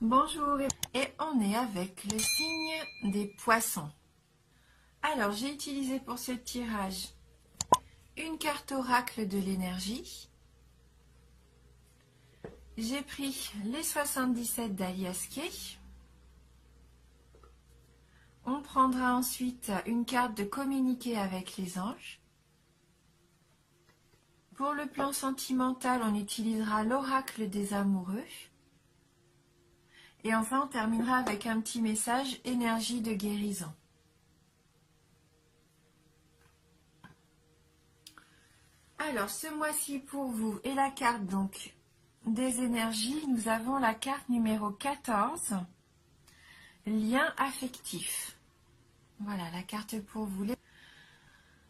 Bonjour, et on est avec le signe des poissons. Alors, j'ai utilisé pour ce tirage une carte oracle de l'énergie. J'ai pris les 77 d'Alias Kay. On prendra ensuite une carte de communiquer avec les anges. Pour le plan sentimental, on utilisera l'oracle des amoureux. Et enfin, on terminera avec un petit message énergie de guérison. Alors, ce mois-ci pour vous, et la carte donc des énergies, nous avons la carte numéro 14, lien affectif. Voilà, la carte pour vous.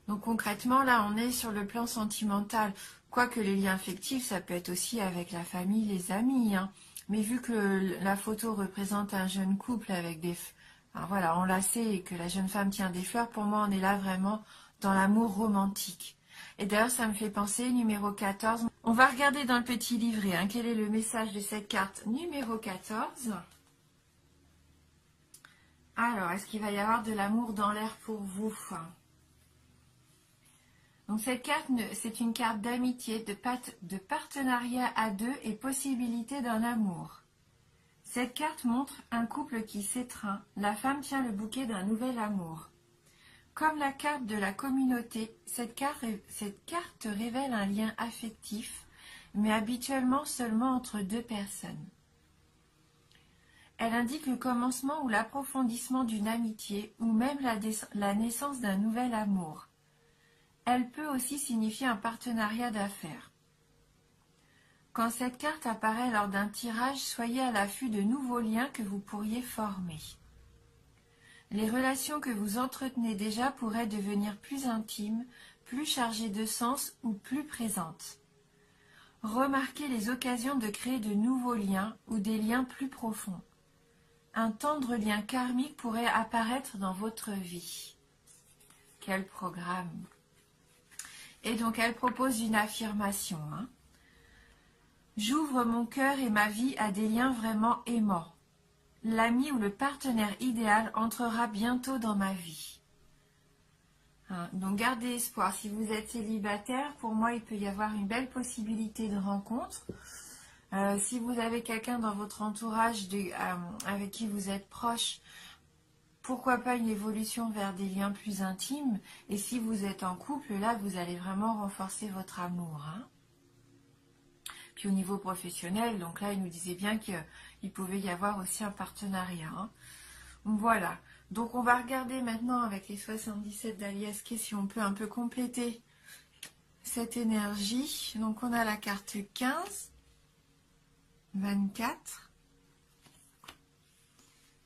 Donc concrètement, là, on est sur le plan sentimental. Quoique les liens affectifs, ça peut être aussi avec la famille, les amis, hein. Mais vu que la photo représente un jeune couple avec des... Enfin, voilà, enlacé et que la jeune femme tient des fleurs, pour moi, on est là vraiment dans l'amour romantique. Et d'ailleurs, ça me fait penser, numéro 14. On va regarder dans le petit livret, hein, quel est le message de cette carte numéro 14. Alors, est-ce qu'il va y avoir de l'amour dans l'air pour vous? Donc cette carte, c'est une carte d'amitié, de partenariat à deux et possibilité d'un amour. Cette carte montre un couple qui s'étreint. La femme tient le bouquet d'un nouvel amour. Comme la carte de la communauté, cette carte révèle un lien affectif, mais habituellement seulement entre deux personnes. Elle indique le commencement ou l'approfondissement d'une amitié, ou même la naissance d'un nouvel amour. Elle peut aussi signifier un partenariat d'affaires. Quand cette carte apparaît lors d'un tirage, soyez à l'affût de nouveaux liens que vous pourriez former. Les relations que vous entretenez déjà pourraient devenir plus intimes, plus chargées de sens ou plus présentes. Remarquez les occasions de créer de nouveaux liens ou des liens plus profonds. Un tendre lien karmique pourrait apparaître dans votre vie. Quel programme! Et donc elle propose une affirmation. J'ouvre mon cœur et ma vie à des liens vraiment aimants. L'ami ou le partenaire idéal entrera bientôt dans ma vie. Donc gardez espoir. Si vous êtes célibataire, pour moi il peut y avoir une belle possibilité de rencontre. Si vous avez quelqu'un dans votre entourage avec qui vous êtes proche, pourquoi pas une évolution vers des liens plus intimes. Et si vous êtes en couple, là vous allez vraiment renforcer votre amour. Puis au niveau professionnel, donc là il nous disait bien qu'il pouvait y avoir aussi un partenariat. Voilà, donc on va regarder maintenant avec les 77 d'Alias Kay si on peut un peu compléter cette énergie. Donc on a la carte 15, 24,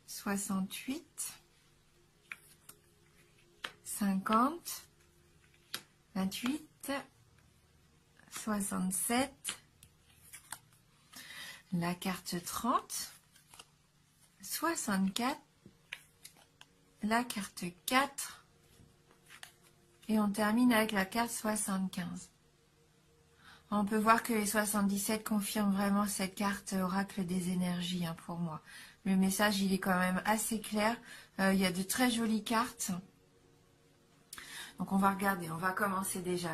68, 50, 28, 67, la carte 30, 64, la carte 4 et on termine avec la carte 75. On peut voir que les 77 confirment vraiment cette carte oracle des énergies pour moi. Le message il est quand même assez clair. Il y a de très jolies cartes. Donc on va regarder, on va commencer déjà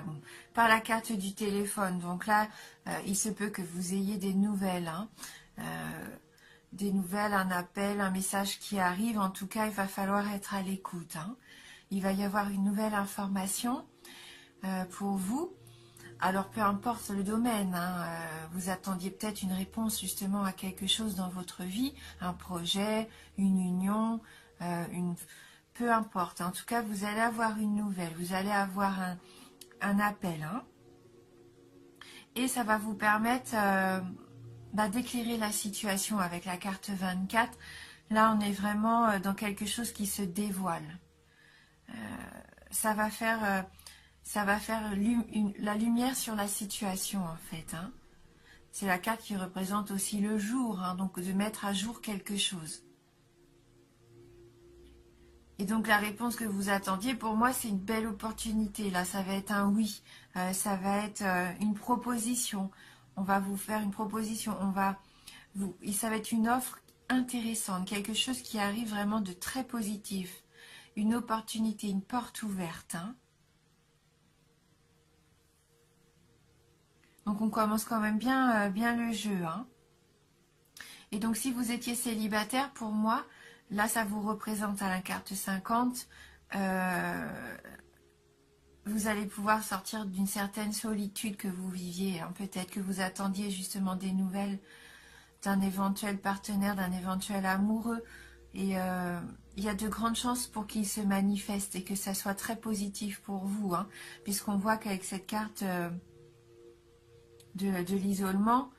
par la carte du téléphone. Donc là, il se peut que vous ayez des nouvelles. Des nouvelles, un appel, un message qui arrive. En tout cas, il va falloir être à l'écoute. Il va y avoir une nouvelle information pour vous. Alors, peu importe le domaine, vous attendiez peut-être une réponse justement à quelque chose dans votre vie, un projet, une union, peu importe. En tout cas, vous allez avoir une nouvelle, vous allez avoir un appel. Et ça va vous permettre d'éclairer la situation avec la carte 24. Là, on est vraiment dans quelque chose qui se dévoile. Ça va faire la lumière sur la situation, en fait. C'est la carte qui représente aussi le jour, donc de mettre à jour quelque chose. Et donc, la réponse que vous attendiez, pour moi, c'est une belle opportunité. Là, ça va être un oui. Ça va être une proposition. On va vous faire une proposition. Ça va être une offre intéressante, quelque chose qui arrive vraiment de très positif, une opportunité, une porte ouverte. Hein. Donc on commence quand même bien, bien le jeu. Hein. Et donc si vous étiez célibataire, pour moi, là ça vous représente à la carte 50, vous allez pouvoir sortir d'une certaine solitude que vous viviez. Hein. Peut-être que vous attendiez justement des nouvelles d'un éventuel partenaire, d'un éventuel amoureux. Et il y a de grandes chances pour qu'il se manifeste et que ça soit très positif pour vous. Hein, puisqu'on voit qu'avec cette carte de l'isolement,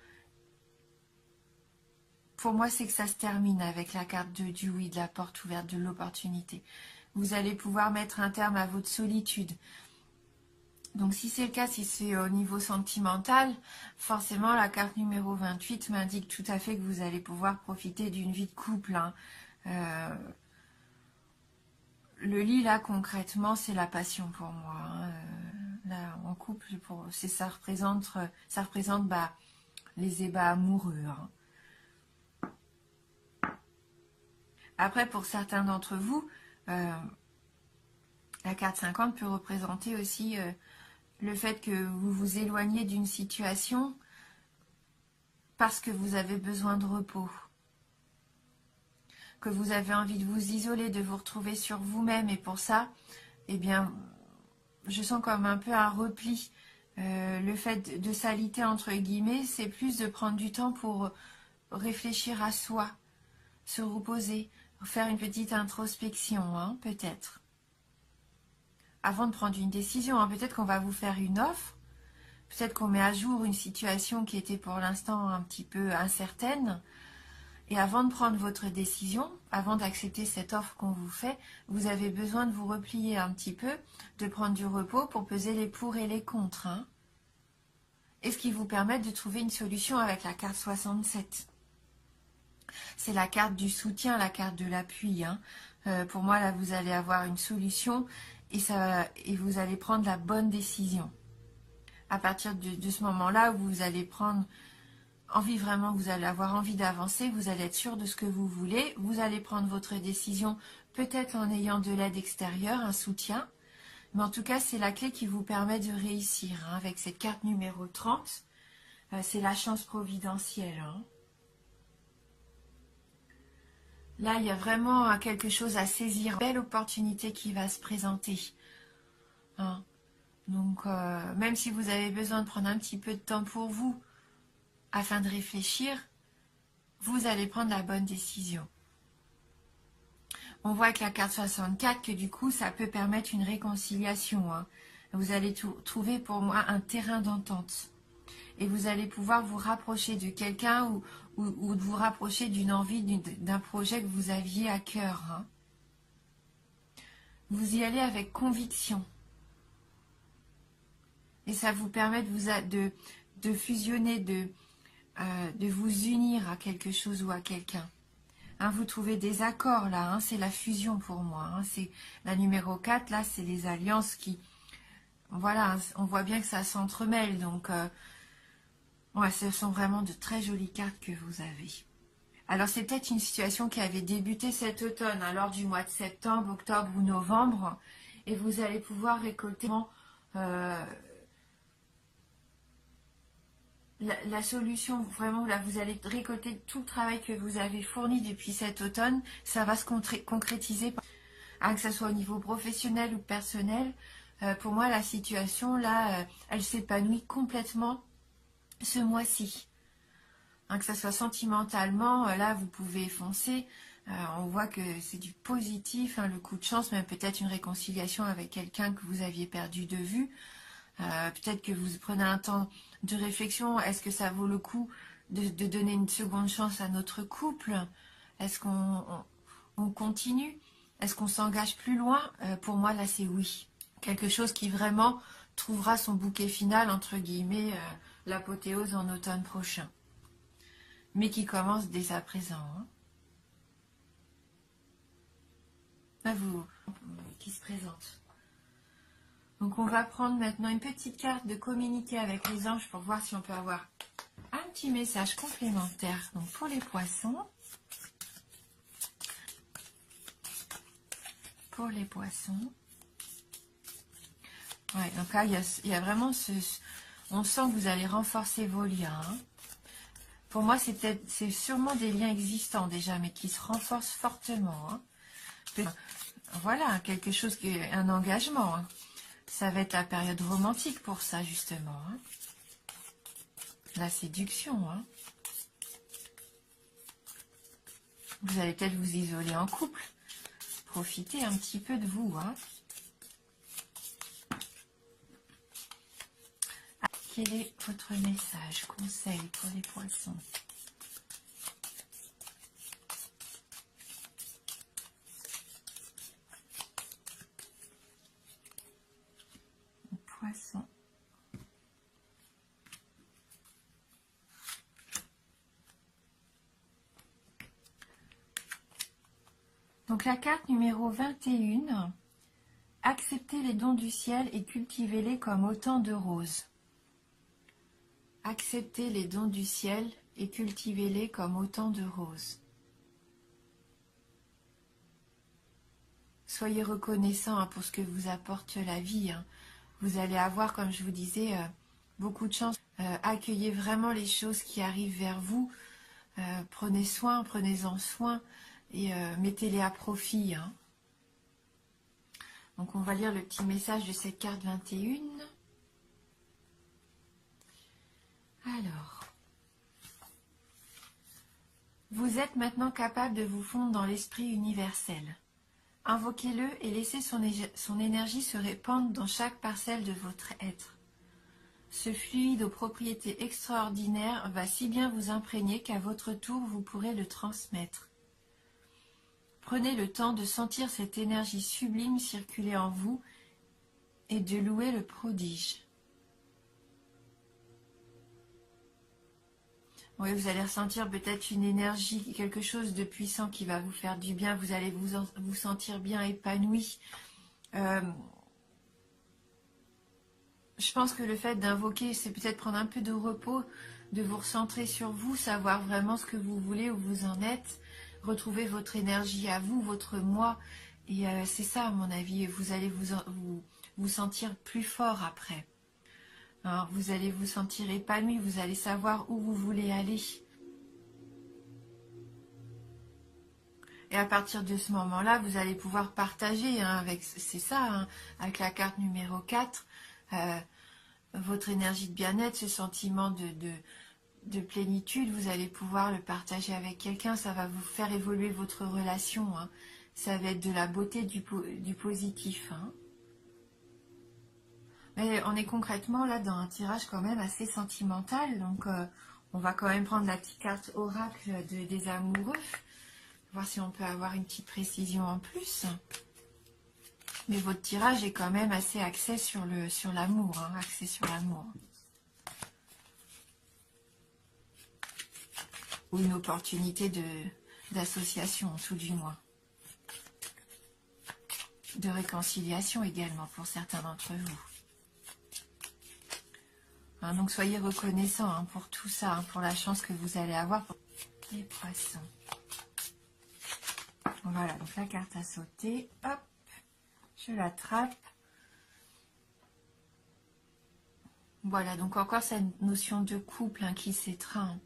pour moi, c'est que ça se termine avec la carte du oui, de la porte ouverte, de l'opportunité. Vous allez pouvoir mettre un terme à votre solitude. Donc si c'est le cas, si c'est au niveau sentimental, forcément la carte numéro 28 m'indique tout à fait que vous allez pouvoir profiter d'une vie de couple. Hein. Le lit, là, concrètement, c'est la passion pour moi. Hein. Là, en couple, ça représente les ébats amoureux. Hein. Après, pour certains d'entre vous, la carte 50 peut représenter aussi le fait que vous vous éloignez d'une situation parce que vous avez besoin de repos, que vous avez envie de vous isoler, de vous retrouver sur vous-même, et pour ça, eh bien, je sens comme un peu un repli. Le fait de s'aliter entre guillemets, c'est plus de prendre du temps pour réfléchir à soi, se reposer, faire une petite introspection, hein, peut-être. Avant de prendre une décision, hein, peut-être qu'on va vous faire une offre, peut-être qu'on met à jour une situation qui était pour l'instant un petit peu incertaine. Et avant de prendre votre décision, avant d'accepter cette offre qu'on vous fait, vous avez besoin de vous replier un petit peu, de prendre du repos pour peser les pour et les contre. Hein. Et ce qui vous permet de trouver une solution avec la carte 67. C'est la carte du soutien, la carte de l'appui. Hein. Pour moi, là, vous allez avoir une solution et vous allez prendre la bonne décision. À partir de ce moment-là, vous allez prendre envie vraiment, vous allez avoir envie d'avancer, vous allez être sûr de ce que vous voulez, vous allez prendre votre décision peut-être en ayant de l'aide extérieure, un soutien, mais en tout cas c'est la clé qui vous permet de réussir. Hein. Avec cette carte numéro 30, c'est la chance providentielle. Hein. Là il y a vraiment quelque chose à saisir, une belle opportunité qui va se présenter. Hein. Donc même si vous avez besoin de prendre un petit peu de temps pour vous, afin de réfléchir, vous allez prendre la bonne décision. On voit avec la carte 64 que du coup, ça peut permettre une réconciliation. Hein. Vous allez trouver pour moi un terrain d'entente. Et vous allez pouvoir vous rapprocher de quelqu'un ou de vous rapprocher d'une envie, d'un projet que vous aviez à cœur. Hein. Vous y allez avec conviction. Et ça vous permet de fusionner, de vous unir à quelque chose ou à quelqu'un. Hein, vous trouvez des accords là, hein, c'est la fusion pour moi. Hein, c'est la numéro 4, là, c'est les alliances qui... Voilà, on voit bien que ça s'entremêle. Donc, ouais, ce sont vraiment de très jolies cartes que vous avez. Alors, c'est peut-être une situation qui avait débuté cet automne, hein, lors du mois de septembre, octobre ou novembre. Et vous allez pouvoir récolter... La solution, vraiment, là, vous allez récolter tout le travail que vous avez fourni depuis cet automne. Ça va se concrétiser, hein, que ce soit au niveau professionnel ou personnel. Pour moi, la situation, là, elle s'épanouit complètement ce mois-ci. Hein, que ce soit sentimentalement, là, vous pouvez foncer. On voit que c'est du positif, hein, le coup de chance, même peut-être une réconciliation avec quelqu'un que vous aviez perdu de vue. Peut-être que vous prenez un temps de réflexion. Est-ce que ça vaut le coup de donner une seconde chance à notre couple? Est-ce qu'on continue? Est-ce qu'on s'engage plus loin? Pour moi, là, c'est oui. Quelque chose qui vraiment trouvera son bouquet final, entre guillemets, l'apothéose en automne prochain. Mais qui commence dès à présent. Hein. Là, qui se présente. Donc on va prendre maintenant une petite carte de communiquer avec les anges pour voir si on peut avoir un petit message complémentaire. Donc pour les poissons, pour les poissons. Ouais, donc là, il y a vraiment ce... On sent que vous allez renforcer vos liens. Hein. Pour moi, c'est sûrement des liens existants déjà, mais qui se renforcent fortement. Hein. Voilà, quelque chose, un engagement. Hein. Ça va être la période romantique pour ça, justement. Hein. La séduction. Hein. Vous allez peut-être vous isoler en couple. Profitez un petit peu de vous. Hein. Quel est votre message, conseil pour les poissons? Poisson. Donc la carte numéro 21, acceptez les dons du ciel et cultivez-les comme autant de roses. Acceptez les dons du ciel et cultivez-les comme autant de roses. Soyez reconnaissant hein, pour ce que vous apporte la vie. Hein. Vous allez avoir, comme je vous disais, beaucoup de chance. Accueillez vraiment les choses qui arrivent vers vous. Prenez soin, prenez-en soin et mettez-les à profit. Hein. Donc on va lire le petit message de cette carte 21. Alors, vous êtes maintenant capable de vous fondre dans l'esprit universel. Invoquez-le et laissez son énergie se répandre dans chaque parcelle de votre être. Ce fluide aux propriétés extraordinaires va si bien vous imprégner qu'à votre tour vous pourrez le transmettre. Prenez le temps de sentir cette énergie sublime circuler en vous et de louer le prodige. Oui, vous allez ressentir peut-être une énergie, quelque chose de puissant qui va vous faire du bien. Vous allez vous sentir bien épanoui. Je pense que le fait d'invoquer, c'est peut-être prendre un peu de repos, de vous recentrer sur vous, savoir vraiment ce que vous voulez, où vous en êtes, retrouver votre énergie à vous, votre moi. Et c'est ça, à mon avis, vous allez vous sentir plus fort après. Hein, vous allez vous sentir épanoui, vous allez savoir où vous voulez aller. Et à partir de ce moment-là, vous allez pouvoir partager, hein, c'est ça, hein, avec la carte numéro 4, votre énergie de bien-être, ce sentiment de plénitude, vous allez pouvoir le partager avec quelqu'un, ça va vous faire évoluer votre relation. Hein. Ça va être de la beauté, du positif. Hein. Mais on est concrètement là dans un tirage quand même assez sentimental, donc on va quand même prendre la petite carte oracle des amoureux, voir si on peut avoir une petite précision en plus. Mais votre tirage est quand même assez axé sur l'amour, hein, axé sur l'amour. Ou une opportunité d'association, tout du moins. De réconciliation également pour certains d'entre vous. Hein, donc soyez reconnaissants hein, pour tout ça, hein, pour la chance que vous allez avoir pour les poissons. Voilà, donc la carte a sauté. Hop, je l'attrape. Voilà, donc encore cette notion de couple hein, qui s'étreint.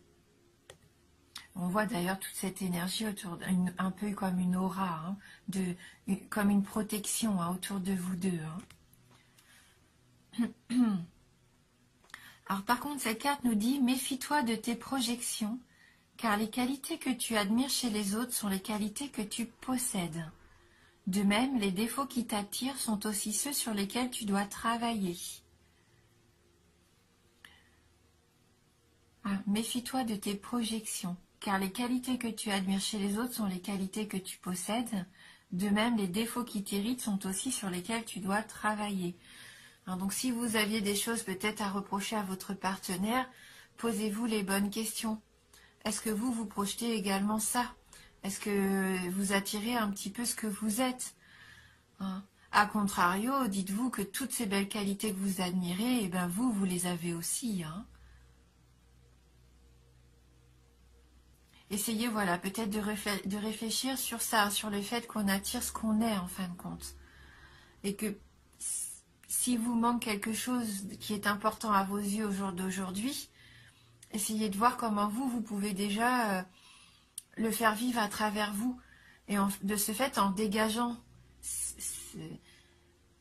On voit d'ailleurs toute cette énergie autour, un peu comme une aura, hein, comme une protection hein, autour de vous deux. Hein. Alors par contre, cette carte nous dit « Méfie-toi de tes projections, car les qualités que tu admires chez les autres sont les qualités que tu possèdes. De même, les défauts qui t'attirent sont aussi ceux sur lesquels tu dois travailler. » Méfie-toi de tes projections, car les qualités que tu admires chez les autres sont les qualités que tu possèdes. De même, les défauts qui t'irritent sont aussi sur lesquels tu dois travailler. Alors, donc si vous aviez des choses peut-être à reprocher à votre partenaire, posez-vous les bonnes questions. Est-ce que vous projetez également ça? Est-ce que vous attirez un petit peu ce que vous êtes hein? A contrario, dites-vous que toutes ces belles qualités que vous admirez, eh ben vous les avez aussi. Hein? essayez, voilà, peut-être de réfléchir sur ça, sur le fait qu'on attire ce qu'on est en fin de compte. Et que si vous manque quelque chose qui est important à vos yeux au jour d'aujourd'hui, essayez de voir comment vous pouvez déjà le faire vivre à travers vous. Et de ce fait, en dégageant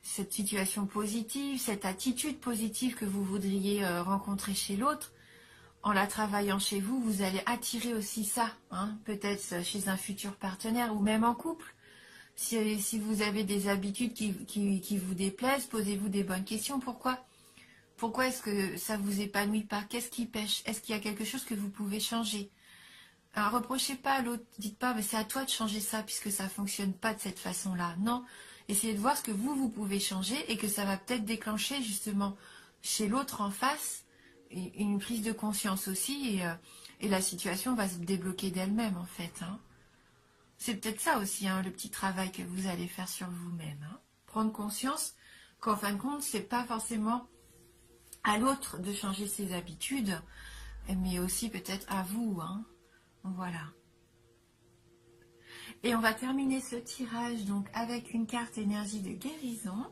cette situation positive, cette attitude positive que vous voudriez rencontrer chez l'autre, en la travaillant chez vous, vous allez attirer aussi ça, hein, peut-être chez un futur partenaire ou même en couple. Si vous avez des habitudes qui vous déplaisent, posez-vous des bonnes questions. Pourquoi est-ce que ça vous épanouit pas? Qu'est-ce qui pêche? Est-ce qu'il y a quelque chose que vous pouvez changer? Alors, reprochez pas à l'autre, dites pas, mais c'est à toi de changer ça puisque ça fonctionne pas de cette façon-là. Non, essayez de voir ce que vous pouvez changer et que ça va peut-être déclencher justement chez l'autre en face une prise de conscience aussi et la situation va se débloquer d'elle-même en fait. Hein. C'est peut-être ça aussi, hein, le petit travail que vous allez faire sur vous-même. Hein. Prendre conscience qu'en fin de compte, c'est pas forcément à l'autre de changer ses habitudes, mais aussi peut-être à vous. Hein. Voilà. Et on va terminer ce tirage donc avec une carte énergie de guérison.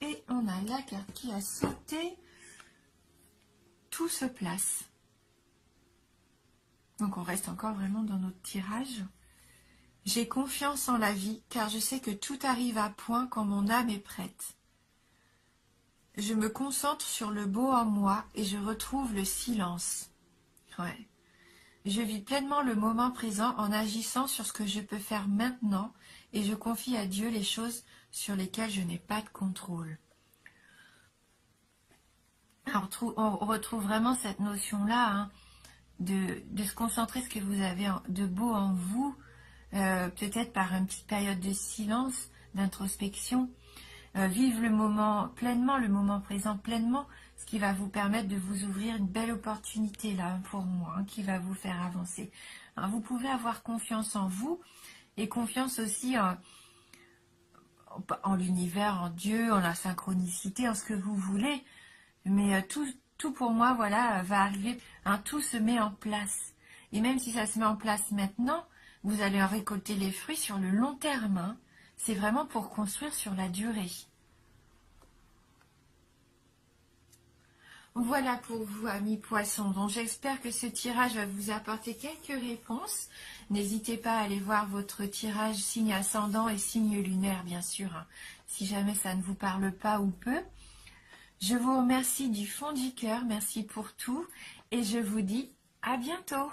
Et on a la carte qui a sauté. Tout se place. Donc on reste encore vraiment dans notre tirage. J'ai confiance en la vie car je sais que tout arrive à point quand mon âme est prête. Je me concentre sur le beau en moi et je retrouve le silence. Ouais. Je vis pleinement le moment présent en agissant sur ce que je peux faire maintenant et je confie à Dieu les choses sur lesquelles je n'ai pas de contrôle. Alors, on retrouve vraiment cette notion-là hein, de se concentrer sur ce que vous avez de beau en vous, peut-être par une petite période de silence, d'introspection. Vivre le moment pleinement, le moment présent pleinement, ce qui va vous permettre de vous ouvrir une belle opportunité là pour moi, hein, qui va vous faire avancer. Alors, vous pouvez avoir confiance en vous et confiance aussi en l'univers, en Dieu, en la synchronicité, en ce que vous voulez. Mais tout pour moi, voilà, va arriver. Hein, tout se met en place. Et même si ça se met en place maintenant, vous allez en récolter les fruits sur le long terme. Hein. C'est vraiment pour construire sur la durée. Voilà pour vous, amis poissons. Donc j'espère que ce tirage va vous apporter quelques réponses. N'hésitez pas à aller voir votre tirage signe ascendant et signe lunaire, bien sûr, hein, si jamais ça ne vous parle pas ou peu. Je vous remercie du fond du cœur. Merci pour tout. Et je vous dis à bientôt.